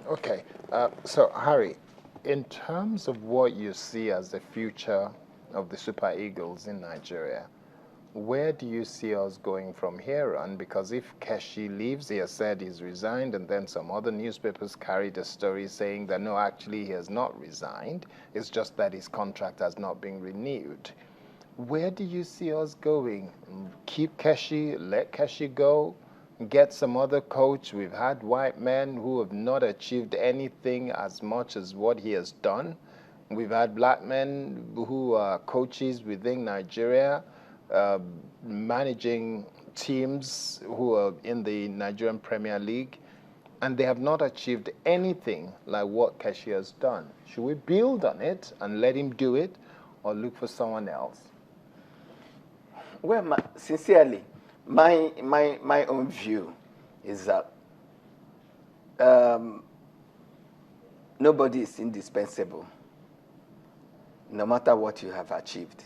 Okay. So, Harry, in terms of what you see as the future of the Super Eagles in Nigeria, where do you see us going from here on? Because if Keshi leaves, he has said he's resigned, and then some other newspapers carried a story saying that no, actually he has not resigned. It's just that his contract has not been renewed. Where do you see us going? Keep Keshi, let Keshi go, get some other coach. We've had white men who have not achieved anything as much as what he has done. We've had black men who are coaches within Nigeria, uh, managing teams who are in the Nigerian Premier League, and they have not achieved anything like what Keshi has done. Should we build on it and let him do it, or look for someone else? Well, sincerely, my own view is that nobody is indispensable, no matter what you have achieved.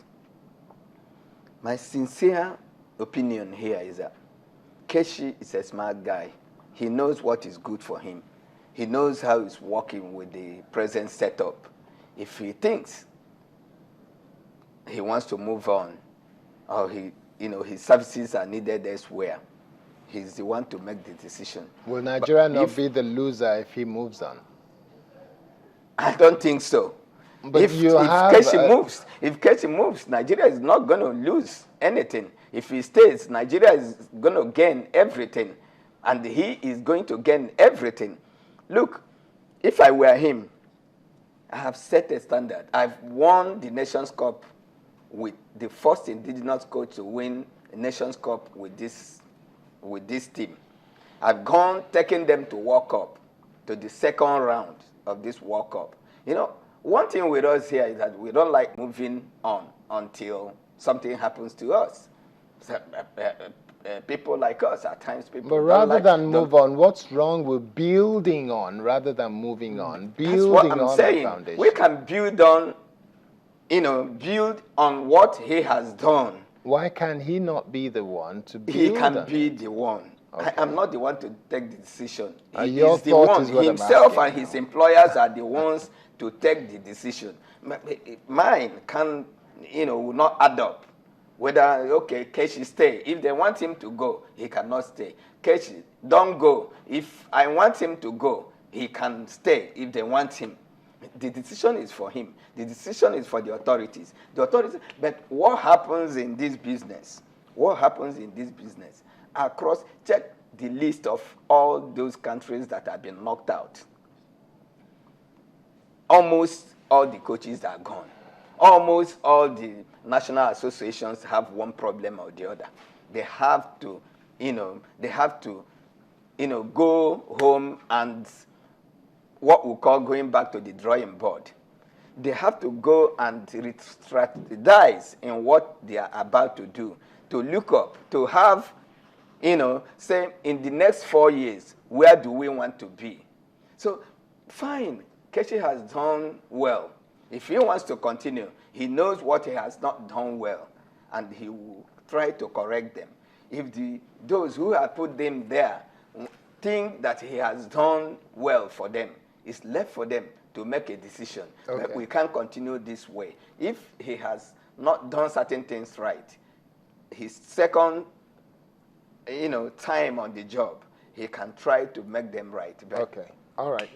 My sincere opinion here is that Keshi is a smart guy. He knows what is good for him. He knows how he's working with the present setup. If he thinks he wants to move on, or his services are needed elsewhere, he's the one to make the decision. Will Nigeria not be the loser if he moves on? I don't think so. But if Keshi moves, Nigeria is not going to lose anything. If he stays, Nigeria is going to gain everything, and he is going to gain everything. Look, if I were him, I have set a standard. I've won the Nations Cup with the first indigenous coach to win a Nations Cup with this team. I've taken them to World Cup, to the second round of this World Cup. One thing with us here is that we don't like moving on until something happens to us. So, people like us, at times, people. But rather than move on, what's wrong with building on rather than moving on? Building That's what I'm on saying. the foundation. We can build on what he has done. Why can he not be the one to build? He can be the one. Okay. I'm not the one to take the decision. He is the one. Himself and his employers are the ones to take the decision. Mine can, will not add up. Whether, okay, Keshi stay. If they want him to go, he cannot stay. Keshi, don't go. If I want him to go, he can stay if they want him. The decision is for him. The decision is for the authorities. But what happens in this business? Check the list of all those countries that have been knocked out. Almost all the coaches are gone. Almost all the national associations have one problem or the other. They have to, go home and what we call going back to the drawing board. They have to go and strategize in what they are about to do, to look up, to have, say, in the next 4 years, where do we want to be? So, fine, Keshi has done well. If he wants to continue, he knows what he has not done well, and he will try to correct them. If those who have put them there think that he has done well for them, it's left for them to make a decision. Okay. But we can't continue this way. If he has not done certain things right, his second, time on the job, he can try to make them right. But okay. All right.